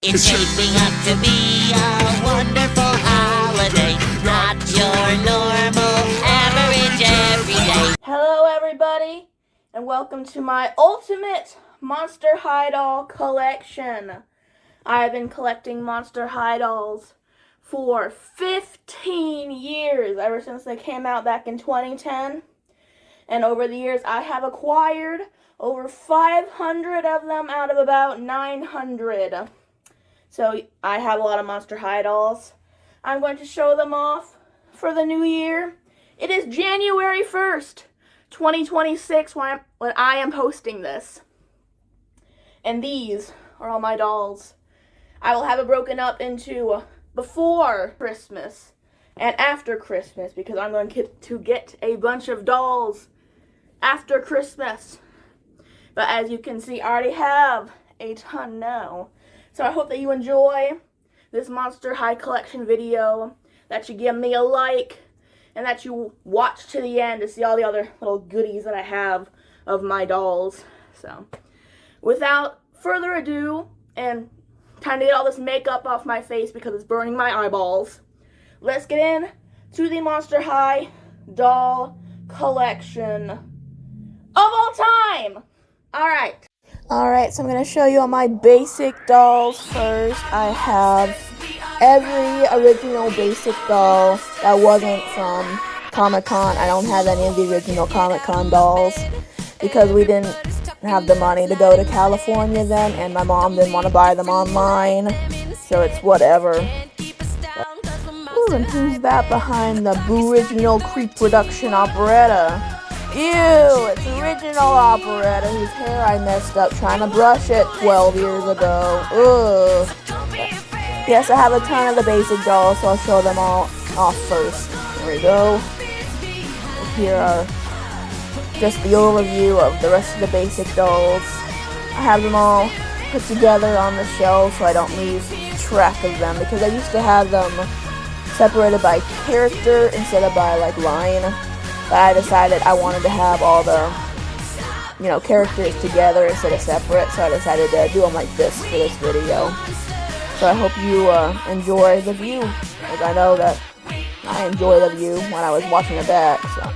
It's shaping up to be a wonderful holiday, not your normal average everyday. Hello everybody, and welcome to my ultimate Monster High doll collection. I have been collecting Monster High dolls for 15 years, ever since they came out back in 2010. And over the years, I have acquired over 500 of them out of about 900. So I have a lot of Monster High dolls. I'm going to show them off for the new year. It is January 1st, 2026 when I am posting this. And these are all my dolls. I will have it broken up into before Christmas and after Christmas because I'm going to get a bunch of dolls after Christmas. But as you can see, I already have a ton now. So I hope that you enjoy this Monster High collection video, that you give me a like, and that you watch to the end to see all the other little goodies that I have of my dolls. So, without further ado, and time to get all this makeup off my face because it's burning my eyeballs, let's get in to the Monster High doll collection of all time! Alright, so I'm going to show you all my basic dolls first. I have every original basic doll that wasn't from Comic-Con. I don't have any of the original Comic-Con dolls because we didn't have the money to go to California then, and my mom didn't want to buy them online, so it's whatever. Ooh, and who's that behind the original Creep Production operetta? Ew, it's original operetta whose hair I messed up trying to brush it 12 years ago. Ugh. Yes, I have a ton of the basic dolls, so I'll show them all off first. Here we go. Here are just the overview of the rest of the basic dolls. I have them all put together on the shelf so I don't lose track of them because I used to have them separated by character instead of by like line. But I decided I wanted to have all the, characters together instead of separate, so I decided to do them like this for this video. So I hope you enjoy the view, because I know that I enjoy the view when I was watching it back. So.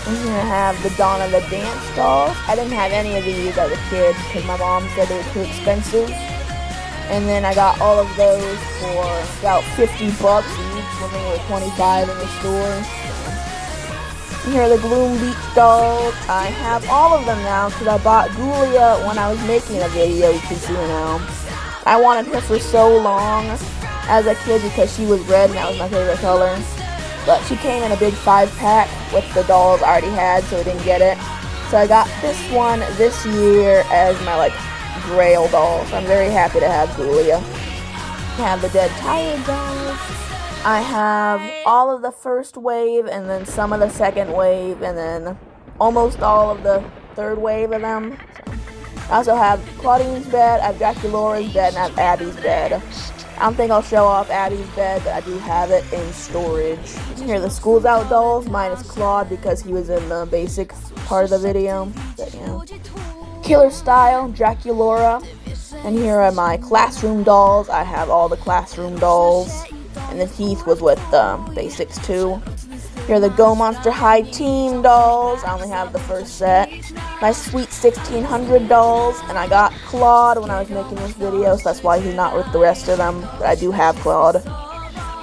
I'm going to have the Donna the Dance dolls. I didn't have any of these as a kid because my mom said they were too expensive. And then I got all of those for about $50 each when they were $25 in the store. And here are the Gloom Beach dolls. I have all of them now because I bought Ghoulia when I was making a video, you can see now. I wanted her for so long as a kid because she was red and that was my favorite color. But she came in a big 5-pack with the dolls I already had, so I didn't get it. So I got this one this year as my, grail doll. So I'm very happy to have Ghoulia. I have the Dead Tired dolls. I have all of the first wave, and then some of the second wave, and then almost all of the third wave of them. So I also have Claudine's bed, I have Draculaura's bed, and I have Abby's bed. I don't think I'll show off Abby's bed, but I do have it in storage. Here are the Schools Out dolls, minus Claude because he was in the basic part of the video. But, Killer Style, Draculaura. And here are my classroom dolls. I have all the classroom dolls. And then Heath was with the basics too. Here are the Go Monster High Team dolls. I only have the first set. My Sweet 1600 dolls. And I got Claude when I was making this video, so that's why he's not with the rest of them. But I do have Claude.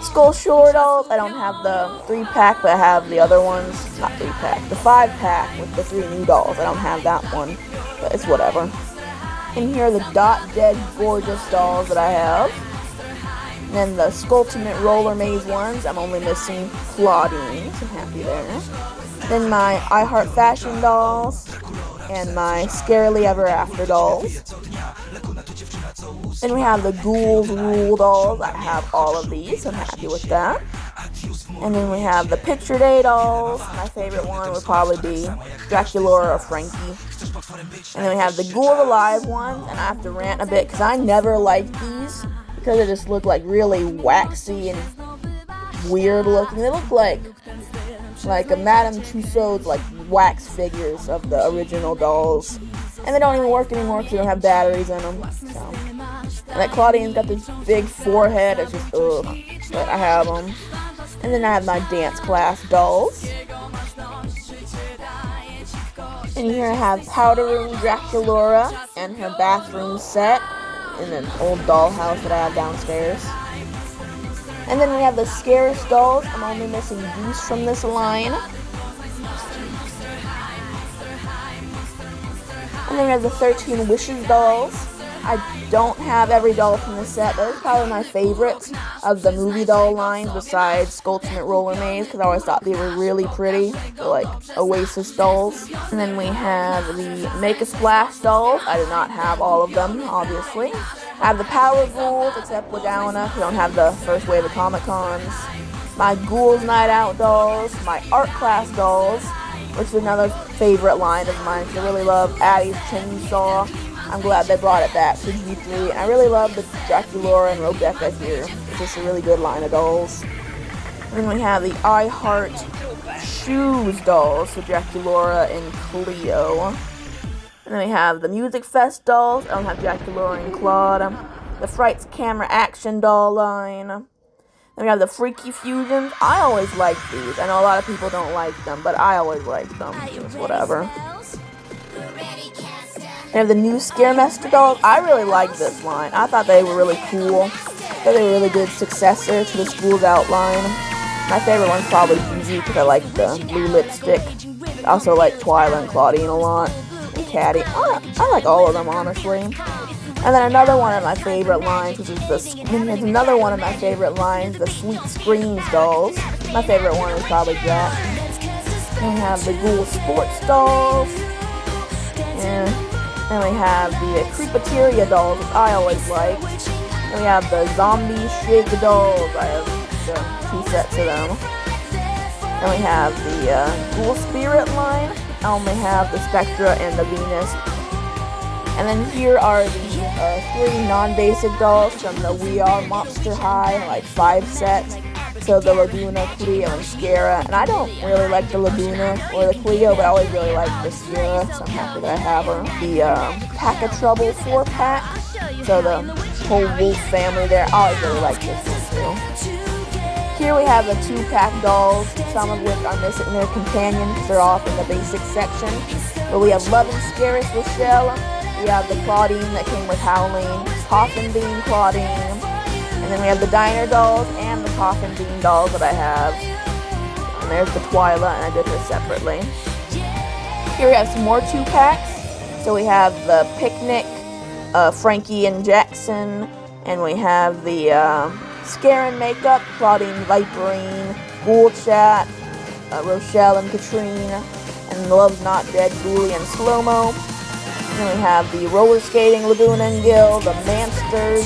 Skull Shore dolls. I don't have the 3-pack, but I have the other ones. Not 3-pack. The 5-pack with the 3 new dolls. I don't have that one, but it's whatever. And here are the Dot Dead Gorgeous dolls that I have. And then the Skulltimate Roller Maze ones, I'm only missing Claudine, so I'm happy there. Then my I Heart Fashion dolls, and my Scarily Ever After dolls. Then we have the Ghouls Rule dolls. I have all of these. I'm happy with that. And then we have the Picture Day dolls. My favorite one would probably be Draculaura or Frankie. And then we have the Ghouls Alive ones. And I have to rant a bit because I never liked these because they just look like really waxy and weird looking. They look like a Madame Tussauds like wax figures of the original dolls. And they don't even work anymore because they don't have batteries in them. So. And that Claudine's got this big forehead. It's just ugh. But I have them. And then I have my dance class dolls. And here I have Powder Room Draculaura and her bathroom set in an old dollhouse that I have downstairs. And then we have the Scarce dolls. I'm only missing Goose from this line. And then we have the 13 Wishes dolls. I don't have every doll from the set. Those are probably my favorites of the movie doll line besides Skulltimate Roller Maze because I always thought they were really pretty. They're like Oasis dolls. And then we have the Make a Splash dolls. I do not have all of them, obviously. I have the Power Ghouls except Wadowna. I don't have the first wave of Comic-Cons. My Ghouls Night Out dolls. My Art Class dolls, which is another favorite line of mine. I really love Addie's Chainsaw. I'm glad they brought it back to G3. And I really love the Draculaura and Rebecca here. It's just a really good line of dolls. And then we have the I Heart Shoes dolls, so Draculaura and Cleo. And then we have the Music Fest dolls. I don't have Draculaura and Claude. The Frights Camera Action doll line. Then we have the Freaky Fusions. I always like these. I know a lot of people don't like them, but I always like them. It's whatever. We have the new Scaremester dolls. I really like this line. I thought they were really cool. I thought they were a really good successor to the School's Out line. My favorite one's probably Gigi because I like the blue lipstick. I also like Twyla and Claudine a lot. And Caddy. I like all of them, honestly. And then another one of my favorite lines, which is the Sweet Screams dolls. My favorite one is probably Jack. And we have the Ghoul Sports dolls. And we have the Creepateria dolls, which I always like. And we have the Zombie Shake dolls. I have the 2 sets of them. And we have the Ghoul Spirit line. I only have the Spectra and the Venus. And then here are the 3 non-basic dolls from the We Are Monster High, like 5 sets. So the Laguna, Cleo, and Scara. And I don't really like the Laguna or the Cleo, but I always really like the Scara, so I'm happy that I have her. The Pack of Trouble 4-pack. So the whole wolf family there. I always really like this one too. Here we have the 2-pack dolls, some of which are missing their companion because they're off in the basic section. But we have Love and Scarce Rochelle. We have the Claudine that came with Howling, Coffin Bean Claudine. And then we have the Diner dolls and the Coffin Bean dolls that I have. And there's the Twyla, and I did her separately. Here we have some more 2-packs. So we have the Picnic, Frankie and Jackson. And we have the Scare and Makeup, Claudine Viperine, Ghoul Chat, Rochelle and Katrine. And Love's Not Dead, Ghoulie and Slow-Mo. And then we have the Roller Skating, Laguna and Gil, the Mansters,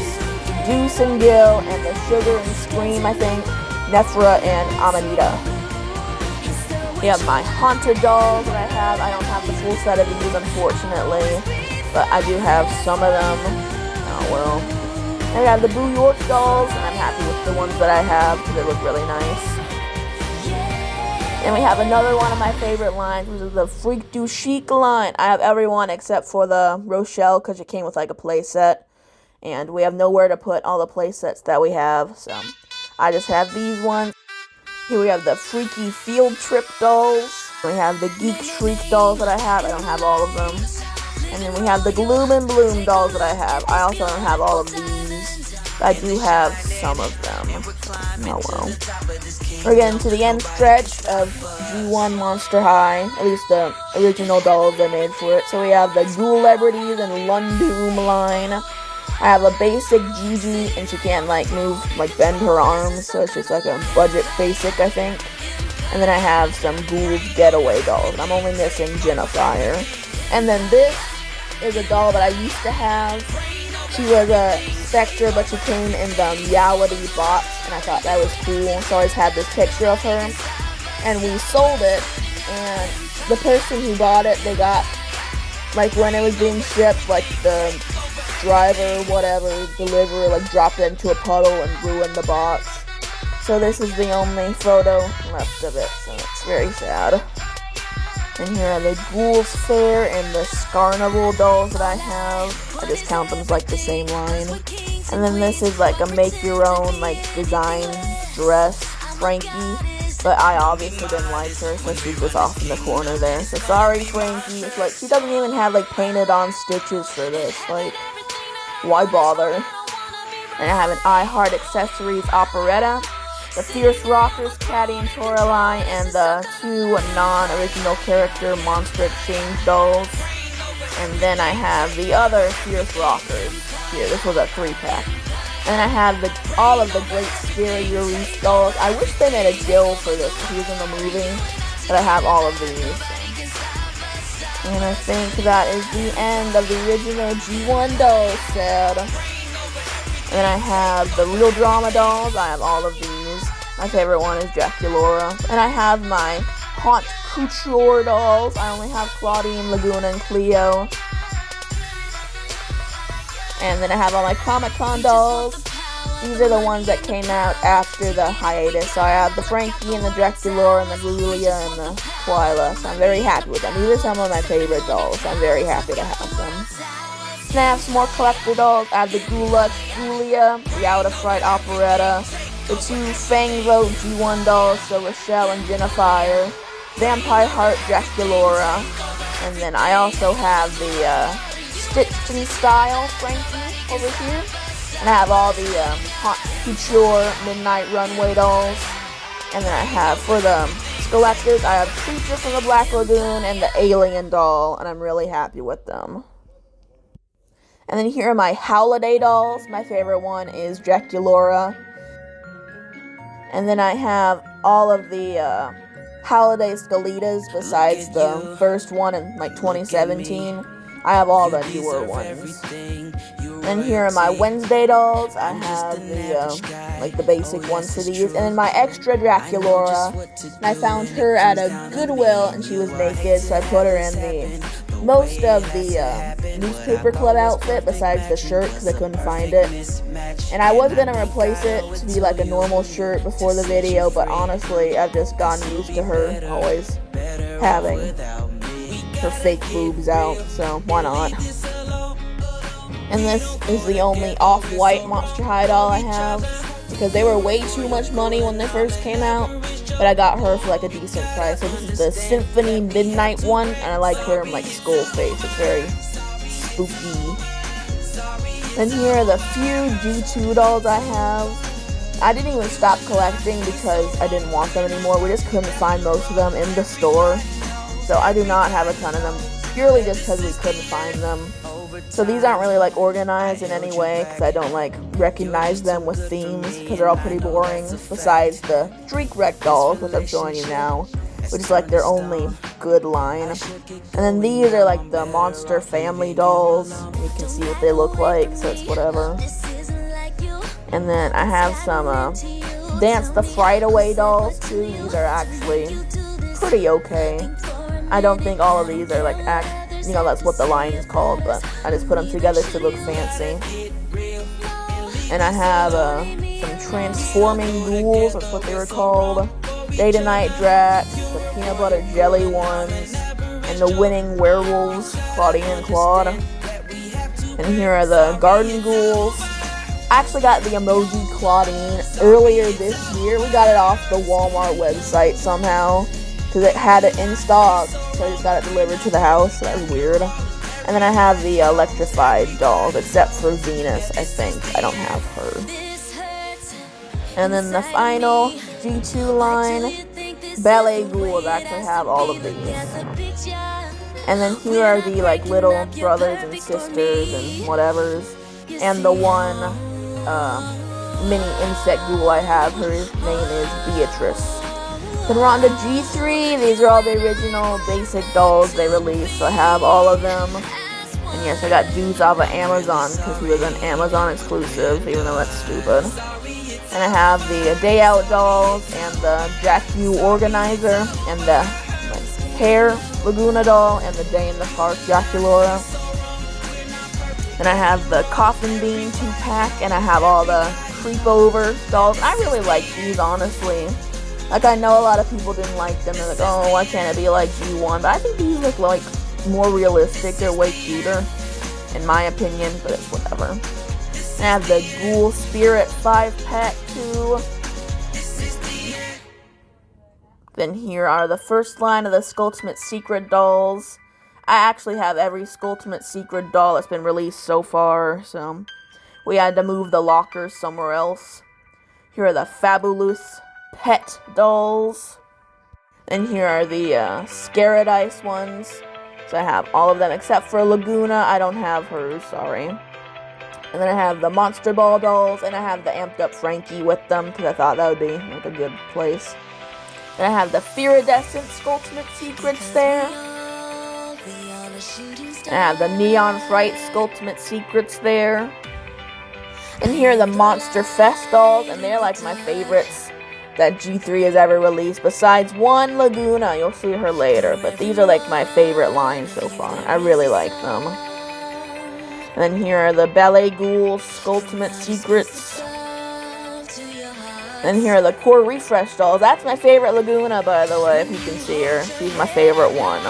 Deuce and Gil, and the Sugar and Scream, I think, Nephra and Amanita. We have my Haunted dolls that I have. I don't have the full set of these, unfortunately, but I do have some of them. Oh, well. And we have the Boo York dolls, and I'm happy with the ones that I have because they look really nice. And we have another one of my favorite lines, which is the Freak Du Chic line. I have every one except for the Rochelle because it came with like a play set. And we have nowhere to put all the play sets that we have, so I just have these ones. Here we have the Freaky Field Trip dolls. We have the Geek Shriek dolls that I have. I don't have all of them. And then we have the Gloom and Bloom dolls that I have. I also don't have all of these, but I do have some of them. Oh well. We're getting to the end stretch of G1 Monster High, at least the original dolls they made for it. So we have the Ghoulebrities and Lundoom line. I have a basic Gigi, and she can't bend her arms, so it's just like a budget basic, I think. And then I have some Ghouls Getaway dolls, and I'm only missing Jennifer. And then this is a doll that I used to have. She was a Spectre, but she came in the Meowity box, and I thought that was cool. So I always had this picture of her, and we sold it, and the person who bought it, they got, like, when it was being shipped, like, the driver, whatever, deliverer, like, dropped it into a puddle and ruined the box. So this is the only photo left of it, so it's very sad. And here are the Ghouls Fair and the Scarnival dolls that I have. I just count them as like the same line. And then this is like a make-your-own like design dress, Frankie. But I obviously didn't like her, so she's just off in the corner there. So sorry, Frankie. It's like she doesn't even have like painted on stitches for this. Like, why bother? And I have an I Heart Accessories operetta, the Fierce Rockers, Caddy and Toralei, and the 2 non-original character Monster Exchange dolls. And then I have the other Fierce Rockers. Here, this was a 3-pack. And I have all of the Great Scary Maurice dolls. I wish they made a Jill for this, because he was in the movie. But I have all of these. And I think that is the end of the original G1 doll set. And I have the Real Drama dolls. I have all of these. My favorite one is Draculaura. And I have my Haunt Couture dolls. I only have Claudine, Laguna, and Cleo. And then I have all my Comic-Con dolls. These are the ones that came out after the hiatus. So I have the Frankie and the Draculaura and the Grulia and the Twyla. So I'm very happy with them. These are some of my favorite dolls. So I'm very happy to have them. Then I have some more collector dolls. I have the Gulux, Julia, the Out of Fright Operetta, the 2 Fangvote G1 dolls, so Rochelle and Jennifer, Vampire Heart Draculaura, and then I also have the Stitched in Style Frankie over here, and I have all the Haunt Couture Midnight Runway dolls, and then I have, for the collectors, I have Creature from the Black Lagoon and the Alien doll, and I'm really happy with them. And then here are my Holiday dolls. My favorite one is Draculaura. And then I have all of the Holiday Skeletas besides the first one in like 2017. I have all the newer ones. And here are my Wednesday dolls. I have the like the basic ones for these. And then my extra Draculaura. And I found her at a Goodwill and she was naked, so I put her in the most of the newspaper club outfit besides the shirt because I couldn't find it. And I was going to replace it to be like a normal shirt before the video, but honestly I've just gotten used to her always having her fake boobs out, so why not? And this is the only off-white Monster High doll I have because they were way too much money when they first came out. But I got her for like a decent price. So this is the Symphony Midnight one, and I like her in like skull face. It's very spooky. And here are the few G2 dolls I have. I didn't even stop collecting because I didn't want them anymore. We just couldn't find most of them in the store. So I do not have a ton of them, purely just because we couldn't find them. So these aren't really like organized in any way because I don't like recognize them with themes because they're all pretty boring, besides the Streak Wreck dolls, which I'm showing you now, which is like their only good line. And then these are like the Monster Family dolls. You can see what they look like, so it's whatever. And then I have some Dance the Fright Away dolls too. These are actually pretty okay. I don't think all of these are like you know, that's what the line is called, but I just put them together to look fancy. And I have some Transforming Ghouls, that's what they were called. Day to Night Drax, the Peanut Butter Jelly ones, and the Winning Werewolves, Claudine and Claude. And here are the Garden Ghouls. I actually got the emoji Claudine earlier this year. We got it off the Walmart website somehow, because it had it in stock, so I just got it delivered to the house. So that was weird. And then I have the electrified dolls, except for Venus, I think. I don't have her. And then the final G2 line, Ballet Ghouls, actually have all of these. And then here are the like little brothers and sisters and whatevers. And the one mini insect ghoul I have, her name is Beatrice. Then we're on to G3. These are all the original basic dolls they released, so I have all of them. And yes, I got Juice off of Amazon because he was an Amazon exclusive, even though that's stupid. And I have the Day Out dolls and the Jack U Organizer and the Hair Laguna doll and the Day in the Park Draculaura. And I have the Coffin Bean 2-pack, and I have all the Creepover dolls. I really like these, honestly. Like, I know a lot of people didn't like them. They're like, oh, why can't it be like G1? But I think these look like more realistic. They're way cuter, in my opinion, but it's whatever. And I have the Ghoul Spirit 5-pack too. Then here are the first line of the Skulltimate Secret dolls. I actually have every Skulltimate Secret doll that's been released so far, so we had to move the lockers somewhere else. Here are the Fabulous Pet dolls. And here are the Scaradice ones. So I have all of them except for Laguna. I don't have hers, sorry. And then I have the Monster Ball dolls, and I have the Amped Up Frankie with them, because I thought that would be like a good place. And I have the Iridescent Skulltimate Secrets there. And I have the Neon Fright Skulltimate Secrets there. And here are the Monster Fest dolls, and they're like my favorites that G3 has ever released, besides one Laguna. You'll see her later, but these are like my favorite lines so far. I really like them. And then here are the Ballet Ghouls Skulltimate Secrets. And here are the Core Refresh dolls. That's my favorite Laguna, by the way, if you can see her. She's my favorite one.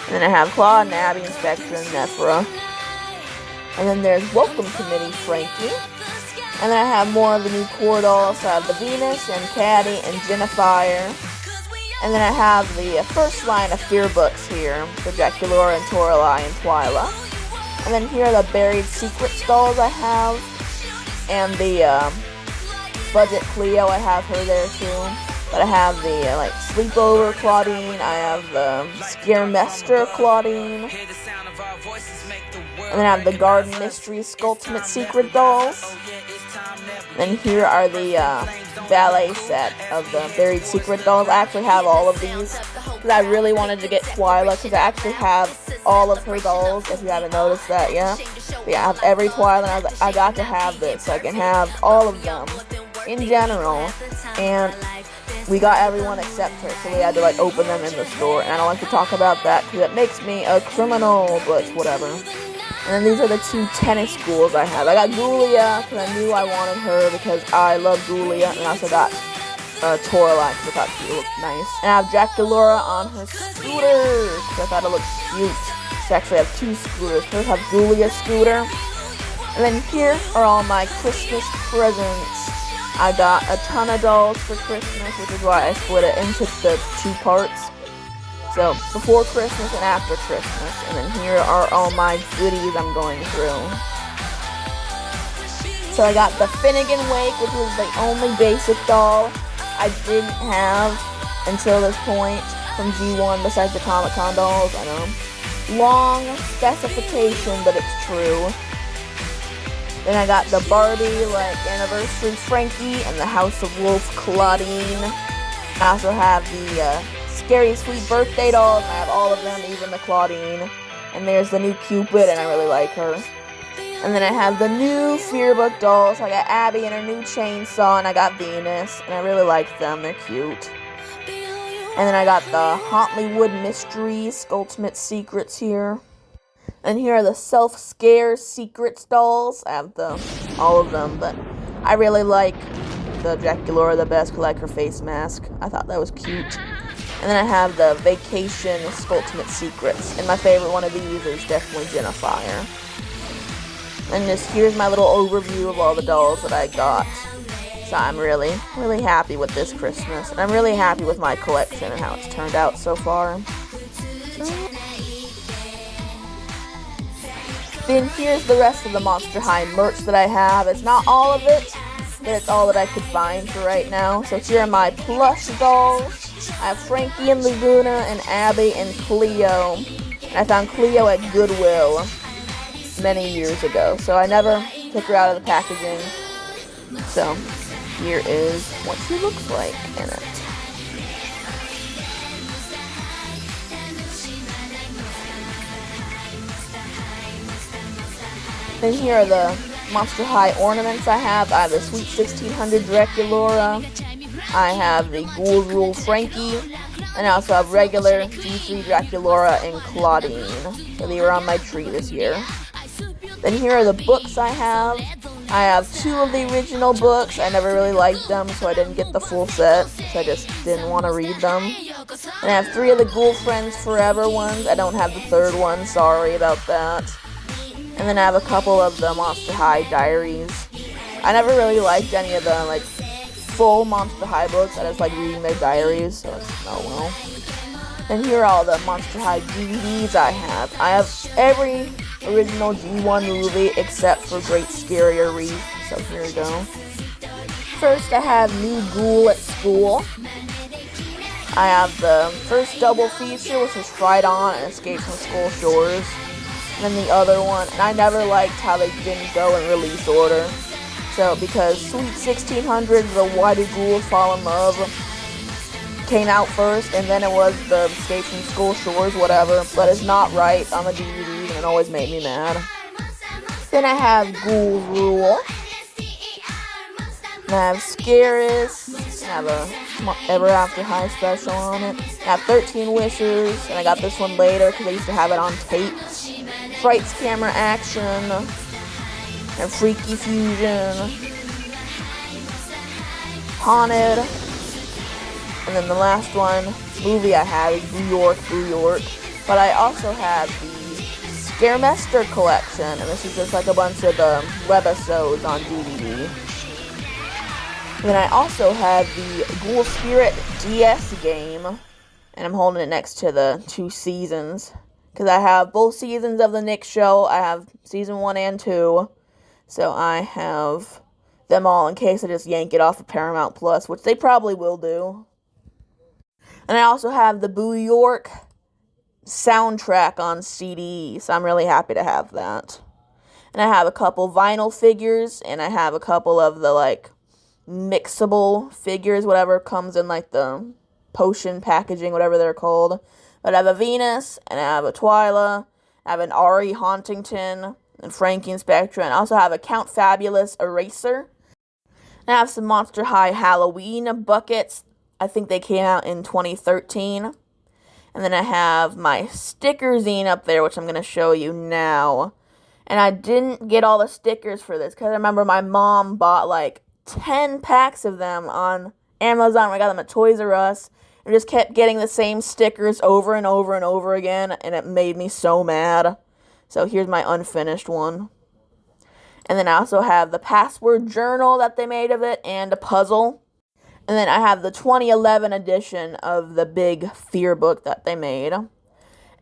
And then I have Claude and Abby and Spectra and Nephra. And then there's Welcome Committee Frankie. And then I have more of the new core dolls. So I have the Venus and Caddy and Jennifer. And then I have the first line of Fear books here. The Draculaura and Toralei and Twyla. And then here are the Buried Secrets dolls I have. And the Budget Cleo, I have her there too. But I have the like Sleepover Claudine. I have the Scaremester Claudine. And then I have the Garden Mystery Skulltimate Secret dolls. And here are the ballet set of the Buried Secret dolls. I actually have all of these because I really wanted to get Twyla, because I actually have all of her dolls, if you haven't noticed that yet. But yeah, I have every Twyla, and I was like, I got to have this so I can have all of them in general. And we got everyone except her, so we had to like open them in the store. And I don't like to talk about that because it makes me a criminal, but whatever. And then these are the two tennis ghouls I have. I got Ghoulia because I knew I wanted her because I love Ghoulia. And I also got Toralei because I thought she looked nice. And I have Draculaura on her scooter because I thought it looked cute. She actually have two scooters. Hers have Ghoulia scooter. And then here are all my Christmas presents. I got a ton of dolls for Christmas, which is why I split it into the two parts. So, before Christmas and after Christmas. And then here are all my goodies I'm going through. So I got the Finnegan Wake, which was the only basic doll I didn't have until this point from G1, besides the Comic-Con dolls. I know. Long specification, but it's true. Then I got the Barbie, like, Anniversary Frankie and the House of Wolf Claudine. I also have the Scary Sweet Birthday dolls, and I have all of them, even the Claudine. And there's the new Cupid, and I really like her. And then I have the new Fear book dolls. So I got Abby and her new chainsaw, and I got Venus, and I really like them. They're cute. And then I got the Hauntlywood Mysteries Skulltimate Secrets here. And here are the Self-Scare Secrets dolls. I have all of them, but I really like the Draculaura the best because I like her face mask. I thought that was cute. And then I have the Vacation Skulltimate Secrets. And my favorite one of these is definitely Jennifer. And here's my little overview of all the dolls that I got. So I'm really, really happy with this Christmas. And I'm really happy with my collection and how it's turned out so far. Then here's the rest of the Monster High merch that I have. It's not all of it, but it's all that I could find for right now. So here are my plush dolls. I have Frankie and Laguna and Abby and Cleo. I found Cleo at Goodwill many years ago, so I never took her out of the packaging. So here is what she looks like in it. Then here are the Monster High ornaments I have. I have the Sweet 1600 Draculaura. I have the Ghoul Rule Frankie. And I also have regular G3 Draculaura and Claudine. So they were on my tree this year. Then here are the books I have. I have 2 of the original books. I never really liked them, so I didn't get the full set. So I just didn't want to read them. And I have 3 of the Ghoul Friends Forever ones. I don't have the 3rd one. Sorry about that. And then I have a couple of the Monster High diaries. I never really liked any of the full Monster High books. I just like reading their diaries, so it's oh well. And here are all the Monster High DVDs I have. I have every original G1 movie except for Great Scarier Reef. So here we go. First I have New Ghoul at School. I have the first double feature, which is Fright On and Escape from Skull Shores. And then the other one, and I never liked how they didn't go in release order. So, because Sweet 1600, the Why Do Ghouls Fall in Love, came out first, and then it was the Escape from Skull Shores, whatever, but it's not right on the DVD, and it always made me mad. Then I have Ghoul Rule, and I have Scaris, and I have a Ever After High special on it. I have 13 Wishes, and I got this one later because I used to have it on tape. Frights Camera Action, and Freaky Fusion, Haunted, and then the last one, movie I have is Boo York, but I also have the Scaremester collection, and this is just like a bunch of the webisodes on DVD. And then I also have the Ghoul Spirit DS game, and I'm holding it next to the 2 seasons, because I have both seasons of the Nick Show. I have season 1 and 2. So I have them all in case I just yank it off of Paramount Plus, which they probably will do. And I also have the Boo York soundtrack on CD, so I'm really happy to have that. And I have a couple vinyl figures, and I have a couple of the, mixable figures, whatever comes in, the potion packaging, whatever they're called. But I have a Venus, and I have a Twyla, I have an Ari Hauntington, and Frankie and Spectra, and I also have a Count Fabulous Eraser. And I have some Monster High Halloween buckets. I think they came out in 2013. And then I have my sticker zine up there, which I'm going to show you now. And I didn't get all the stickers for this, because I remember my mom bought 10 packs of them on Amazon. I got them at Toys R Us. And just kept getting the same stickers over and over and over again, and it made me so mad. So here's my unfinished one. And then I also have the password journal that they made of it, and a puzzle. And then I have the 2011 edition of the big Fear book that they made.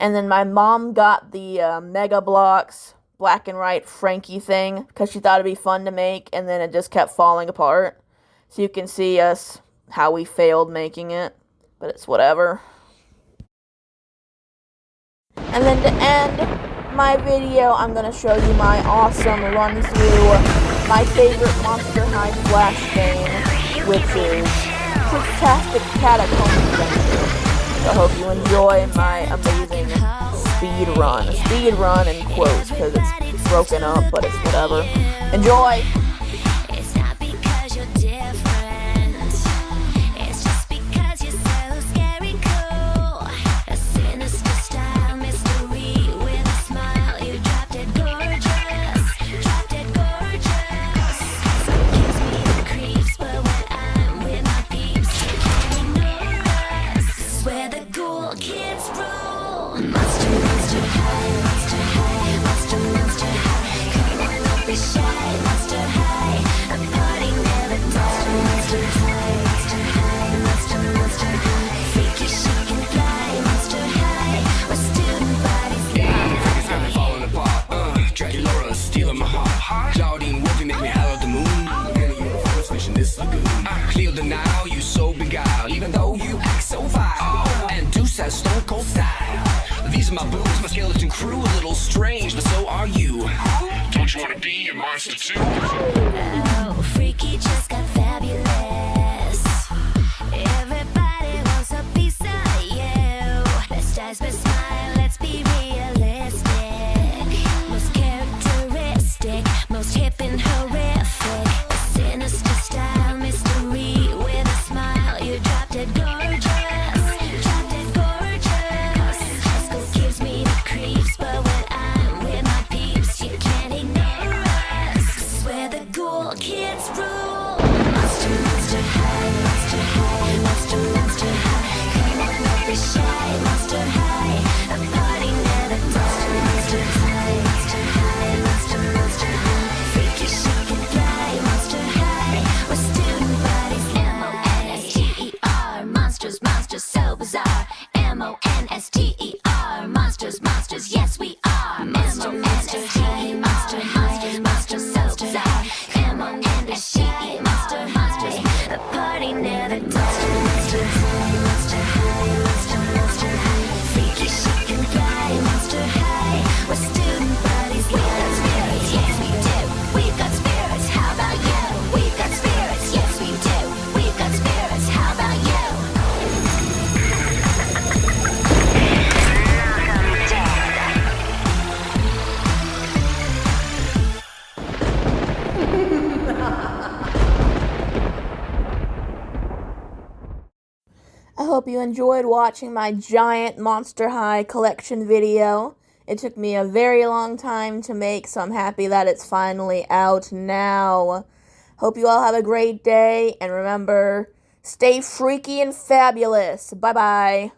And then my mom got the Mega Bloks black and white Frankie thing, because she thought it'd be fun to make, and then it just kept falling apart. So you can see how we failed making it. But it's whatever. And then to end my video, I'm going to show you my awesome run through my favorite Monster High Flash game, which is Cryptastic Catacombs Adventure. So I hope you enjoy my amazing speed run. Speed run in quotes, because it's broken up, but it's whatever. Enjoy! Stone Cold style. These are my boobs, my skeleton crew. A little strange, but so are you. Don't you wanna be a monster too? Oh, freaky just got fabulous. Everybody wants a piece of you. Let's dance, but smile, let's be realistic. Most characteristic. dead gorgeous, drop dead gorgeous. High school gives me the creeps, but when I'm with my peeps, you can't ignore us. 'Cause it's where the cool kids rule. Monster, monster high, monster high, monster, monster high. Come on, don't be shy, monster high. A party never monster, monster high, monster high, monster, monster high. Freaky, chic and fly, monster high. We're student bodies, M-O-N-S-T-E-R. Monsters, monsters, so bizarre. M-O-N-S-T-E-R. Monsters, monsters, yes we are. Monster, monster high, monster high, monster, so bizarre. M-O-N-S-T-E-R. Monster, monsters, the party never dies. Monster high, monster high, monster, monster high. Freaky, chic and fly, monster high. We're student bodies, we got spirits, yes we do. We've got spirits, how about you? We've got spirits, yes we do. We've got spirits, how about you? I hope you enjoyed watching my giant Monster High collection video. It took me a very long time to make, so I'm happy that it's finally out now. Hope you all have a great day, and remember, stay freaky and fabulous. Bye-bye.